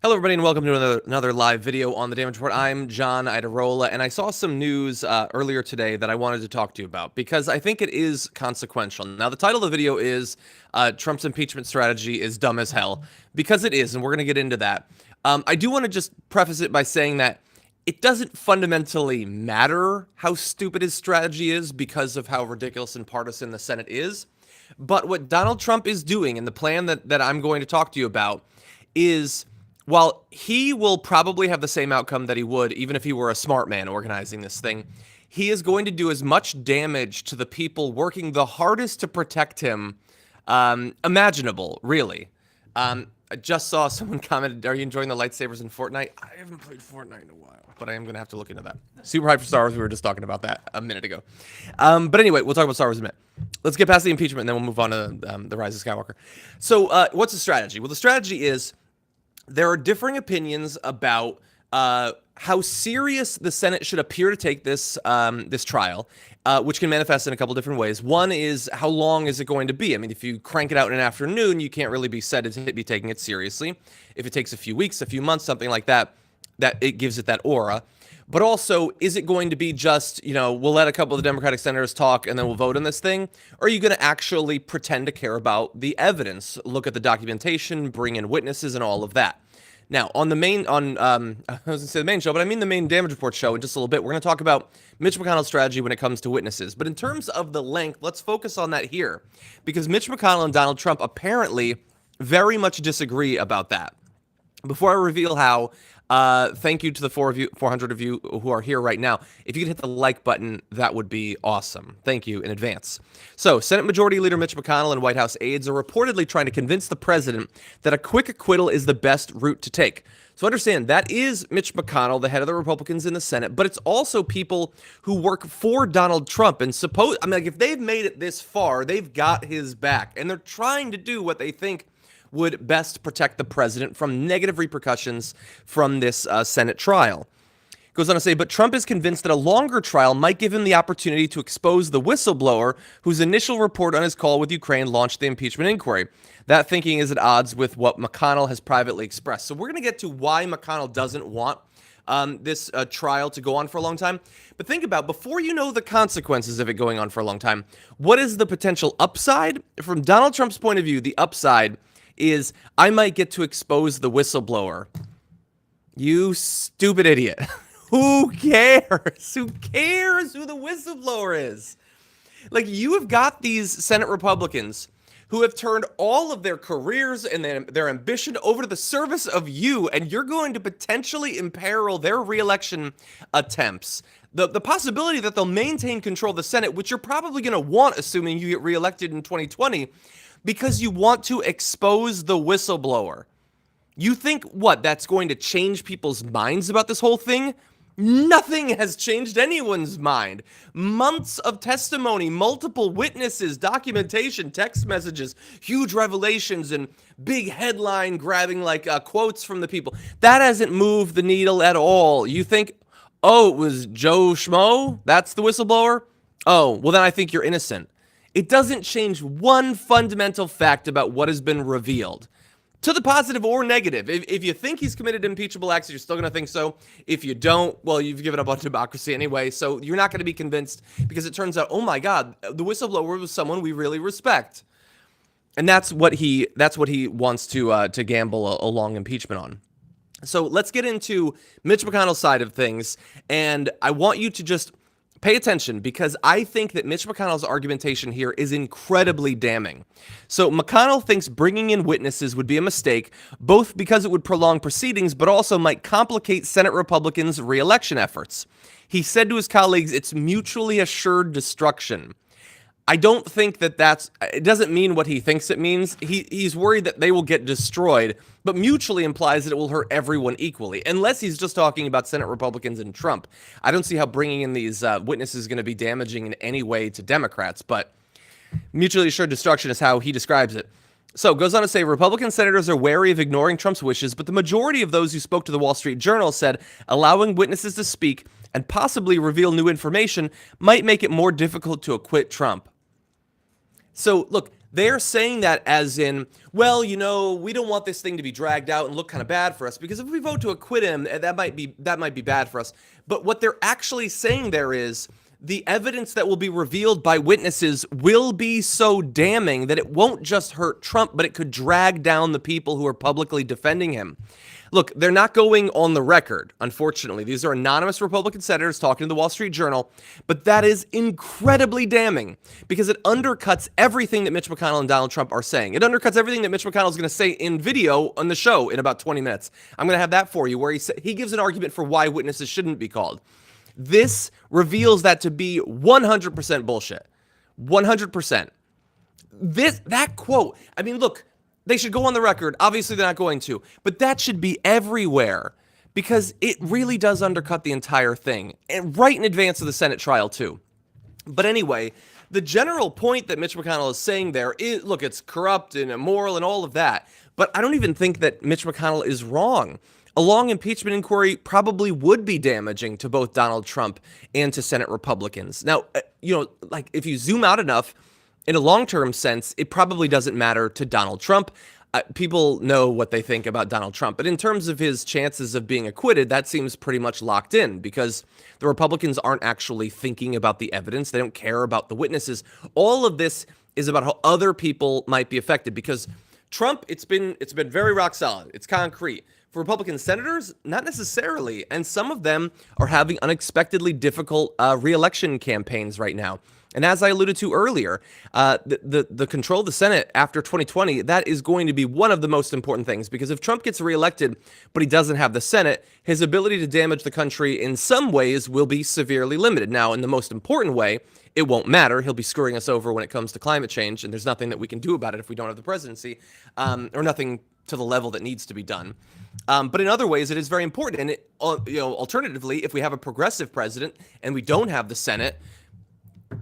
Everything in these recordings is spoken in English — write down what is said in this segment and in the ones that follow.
Hello, everybody, and welcome to another live video on the Damage Report. I'm John Iadarola, and I saw some news earlier today that I wanted to talk to you about because I think it is consequential. Now, the title of the video is Trump's impeachment strategy is dumb as hell, because it is, and we're going to get into that. I do want to just preface it by saying that it doesn't fundamentally matter how stupid his strategy is because of how ridiculous and partisan the Senate is. But what Donald Trump is doing, and the plan that I'm going to talk to you about, is while he will probably have the same outcome that he would even if he were a smart man organizing this thing, he is going to do as much damage to the people working the hardest to protect him imaginable, really. I just saw someone commented, are you enjoying the lightsabers in Fortnite? I haven't played Fortnite in a while, but I am going to have to look into that. Super hyped for Star Wars. We were just talking about that a minute ago. But anyway, we'll talk about Star Wars in a minute. Let's get past the impeachment, and then we'll move on to the Rise of Skywalker. So what's the strategy? Well, the strategy is there are differing opinions about how serious the Senate should appear to take this this trial, which can manifest in a couple different ways. One is, how long is it going to be? I mean, if you crank it out in an afternoon, you can't really be said to be taking it seriously. If it takes a few weeks, a few months, something like that, that it gives it that aura. But also, is it going to be just, we'll let a couple of the Democratic senators talk and then we'll vote on this thing? Or are you going to actually pretend to care about the evidence, look at the documentation, bring in witnesses and all of that? Now, on the main, I was going to say the main show, but I mean the main Damage Report show in just a little bit, we're going to talk about Mitch McConnell's strategy when it comes to witnesses. But in terms of the length, let's focus on that here, because Mitch McConnell and Donald Trump apparently very much disagree about that. Before I reveal how, thank you to the 400 of you who are here right now. If you could hit the like button, that would be awesome. Thank you in advance. So, Senate Majority Leader Mitch McConnell and White House aides are reportedly trying to convince the president that a quick acquittal is the best route to take. So understand, that is Mitch McConnell, the head of the Republicans in the Senate, but it's also people who work for Donald Trump. And if they've made it this far, they've got his back. And they're trying to do what they think would best protect the president from negative repercussions from this Senate trial. Goes on to say, but Trump is convinced that a longer trial might give him the opportunity to expose the whistleblower whose initial report on his call with Ukraine launched the impeachment inquiry. That thinking is at odds with what McConnell has privately expressed. So we're going to get to why McConnell doesn't want this trial to go on for a long time. But think about, before you know the consequences of it going on for a long time, what is the potential upside? From Donald Trump's point of view, the upside is I might get to expose the whistleblower. You stupid idiot. Who cares? Who cares who the whistleblower is? Like, you have got these Senate Republicans who have turned all of their careers and their ambition over to the service of you, and you're going to potentially imperil their reelection attempts. The possibility that they'll maintain control of the Senate, which you're probably going to want, assuming you get reelected in 2020, because you want to expose the whistleblower. You think, what, that's going to change people's minds about this whole thing? Nothing has changed anyone's mind. Months of testimony, multiple witnesses, documentation, text messages, huge revelations, and big headline grabbing quotes from the people. That hasn't moved the needle at all. You think, oh, it was Joe Schmo? That's the whistleblower? Oh, well then I think you're innocent. It doesn't change one fundamental fact about what has been revealed, to the positive or negative. If you think he's committed impeachable acts, you're still going to think so. If you don't, well, you've given up on democracy anyway, so you're not going to be convinced, because it turns out, oh my God, the whistleblower was someone we really respect. And that's what he wants to gamble a long impeachment on. So let's get into Mitch McConnell's side of things, and I want you to just pay attention, because I think that Mitch McConnell's argumentation here is incredibly damning. So McConnell thinks bringing in witnesses would be a mistake, both because it would prolong proceedings, but also might complicate Senate Republicans' re-election efforts. He said to his colleagues, it's mutually assured destruction. I don't think it doesn't mean what he thinks it means. He's worried that they will get destroyed, but mutually implies that it will hurt everyone equally, unless he's just talking about Senate Republicans and Trump. I don't see how bringing in these witnesses is going to be damaging in any way to Democrats, but mutually assured destruction is how he describes it. So, goes on to say, Republican senators are wary of ignoring Trump's wishes, but the majority of those who spoke to the Wall Street Journal said allowing witnesses to speak and possibly reveal new information might make it more difficult to acquit Trump. So, look, They're saying that as in, well, we don't want this thing to be dragged out and look kind of bad for us, because if we vote to acquit him, that might be bad for us. But what they're actually saying there is the evidence that will be revealed by witnesses will be so damning that it won't just hurt Trump, but it could drag down the people who are publicly defending him. Look, they're not going on the record, unfortunately. These are anonymous Republican senators talking to the Wall Street Journal, but that is incredibly damning because it undercuts everything that Mitch McConnell and Donald Trump are saying. It undercuts everything that Mitch McConnell is going to say in video on the show in about 20 minutes. I'm going to have that for you, where he gives an argument for why witnesses shouldn't be called. This reveals that to be 100% bullshit. 100%. That quote, I mean, look, they should go on the record. Obviously, they're not going to. But that should be everywhere because it really does undercut the entire thing. And right in advance of the Senate trial, too. But anyway, the general point that Mitch McConnell is saying there is, look, it's corrupt and immoral and all of that. But I don't even think that Mitch McConnell is wrong. A long impeachment inquiry probably would be damaging to both Donald Trump and to Senate Republicans. Now, like if you zoom out enough, in a long-term sense, it probably doesn't matter to Donald Trump. People know what they think about Donald Trump. But in terms of his chances of being acquitted, that seems pretty much locked in because the Republicans aren't actually thinking about the evidence. They don't care about the witnesses. All of this is about how other people might be affected because Trump, it's been very rock solid. It's concrete. For Republican senators, not necessarily. And some of them are having unexpectedly difficult re-election campaigns right now. And as I alluded to earlier, the control of the Senate after 2020, that is going to be one of the most important things. Because if Trump gets reelected, but he doesn't have the Senate, his ability to damage the country in some ways will be severely limited. Now, in the most important way, it won't matter. He'll be screwing us over when it comes to climate change, and there's nothing that we can do about it if we don't have the presidency, or nothing to the level that needs to be done. But in other ways, it is very important. And alternatively, if we have a progressive president and we don't have the Senate,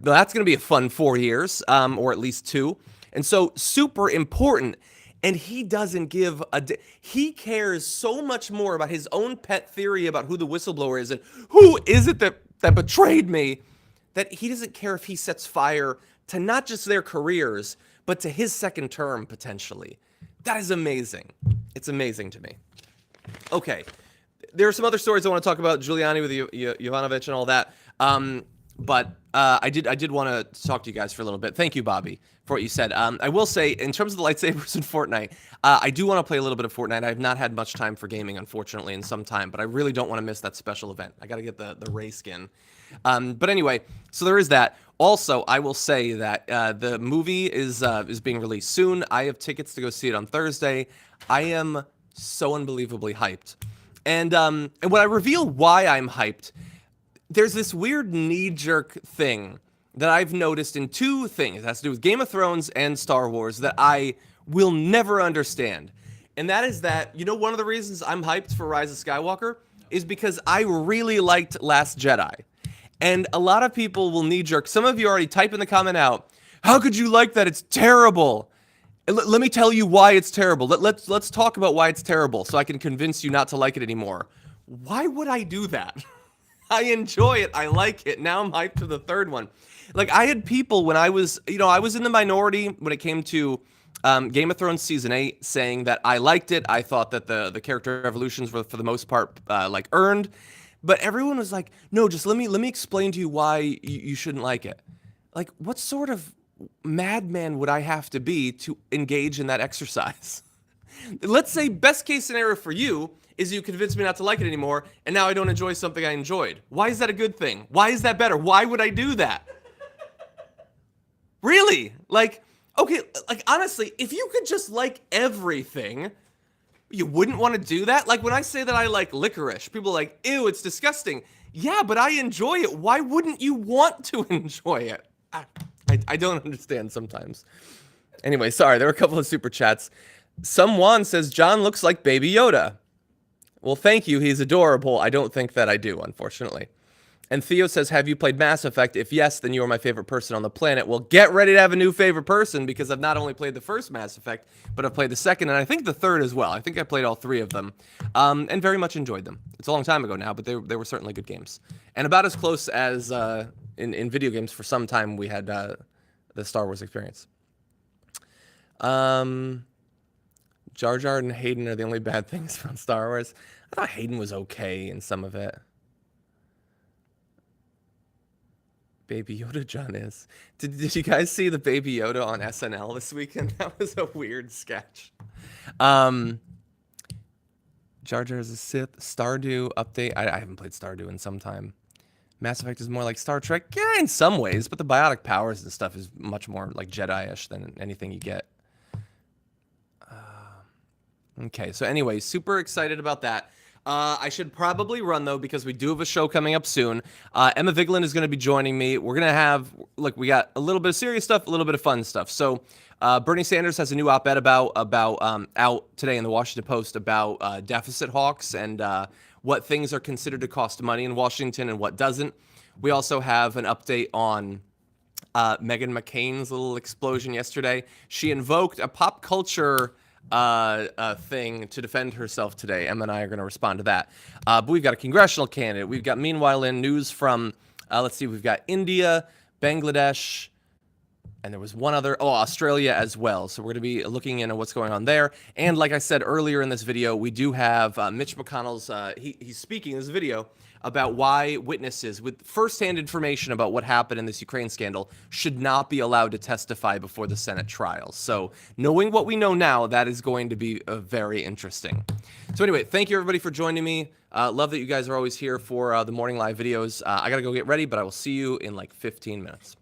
that's going to be a fun 4 years, or at least 2. And so super important. And he doesn't give he cares so much more about his own pet theory about who the whistleblower is and who is it that betrayed me, that he doesn't care if he sets fire to not just their careers, but to his second term, potentially. That is amazing. It's amazing to me. Okay. There are some other stories I want to talk about, Giuliani with Yovanovitch and all that. But I did want to talk to you guys for a little bit. Thank you, Bobby, for what you said. I will say, in terms of the lightsabers in Fortnite, I do want to play a little bit of Fortnite. I have not had much time for gaming, unfortunately, in some time, but I really don't want to miss that special event. I got to get the Rey skin. But anyway, so there is that. Also, I will say that the movie is being released soon. I have tickets to go see it on Thursday. I am so unbelievably hyped. And when I reveal why I'm hyped, there's this weird knee-jerk thing that I've noticed in 2 things. It has to do with Game of Thrones and Star Wars that I will never understand. And that is that, one of the reasons I'm hyped for Rise of Skywalker is because I really liked Last Jedi. And a lot of people will knee-jerk. Some of you already type in the comment out, how could you like that? It's terrible. Let me tell you why it's terrible. Let's talk about why it's terrible so I can convince you not to like it anymore. Why would I do that? I enjoy it. I like it. Now I'm hyped for the 3rd one. Like, I had people when I was in the minority when it came to Game of Thrones Season 8 saying that I liked it. I thought that the character evolutions were, for the most part, earned. But everyone was like, no, just let me explain to you why you shouldn't like it. Like, what sort of madman would I have to be to engage in that exercise? Let's say best case scenario for you is you convince me not to like it anymore, and now I don't enjoy something I enjoyed. Why is that a good thing? Why is that better? Why would I do that? Really? Like, okay, like, honestly, if you could just like everything, you wouldn't want to do that? Like, when I say that I like licorice, people are like, ew, it's disgusting. Yeah, but I enjoy it. Why wouldn't you want to enjoy it? I don't understand sometimes. Anyway, sorry, there were a couple of super chats. Someone says, John looks like Baby Yoda. Well, thank you. He's adorable. I don't think that I do, unfortunately. And Theo says, have you played Mass Effect? If yes, then you are my favorite person on the planet. Well, get ready to have a new favorite person because I've not only played the first Mass Effect, but I've played the second and I think the third as well. I think I played all 3 of them and very much enjoyed them. It's a long time ago now, but they were certainly good games. And about as close as in video games for some time we had the Star Wars experience. Um, Jar Jar and Hayden are the only bad things from Star Wars. I thought Hayden was okay in some of it. Baby Yoda John is. Did you guys see the Baby Yoda on SNL this weekend? That was a weird sketch. Jar Jar is a Sith. Stardew update. I haven't played Stardew in some time. Mass Effect is more like Star Trek. Yeah, in some ways, but the biotic powers and stuff is much more like Jedi-ish than anything you get. Okay, so anyway, super excited about that. I should probably run, though, because we do have a show coming up soon. Emma Vigeland is going to be joining me. We're going to have, look, we got a little bit of serious stuff, a little bit of fun stuff. So Bernie Sanders has a new op-ed out today in the Washington Post about deficit hawks and what things are considered to cost money in Washington and what doesn't. We also have an update on Meghan McCain's little explosion yesterday. She invoked a pop culture thing to defend herself today. Emma and I are going to respond to that. But we've got a congressional candidate. We've got, meanwhile, in news from, let's see, we've got India, Bangladesh, and there was one other, Australia as well. So we're going to be looking into what's going on there. And like I said earlier in this video, we do have Mitch McConnell's, he's speaking in this video about why witnesses with firsthand information about what happened in this Ukraine scandal should not be allowed to testify before the Senate trials. So knowing what we know now, that is going to be very interesting. So anyway, thank you everybody for joining me. Love that you guys are always here for the morning live videos. I got to go get ready, but I will see you in like 15 minutes.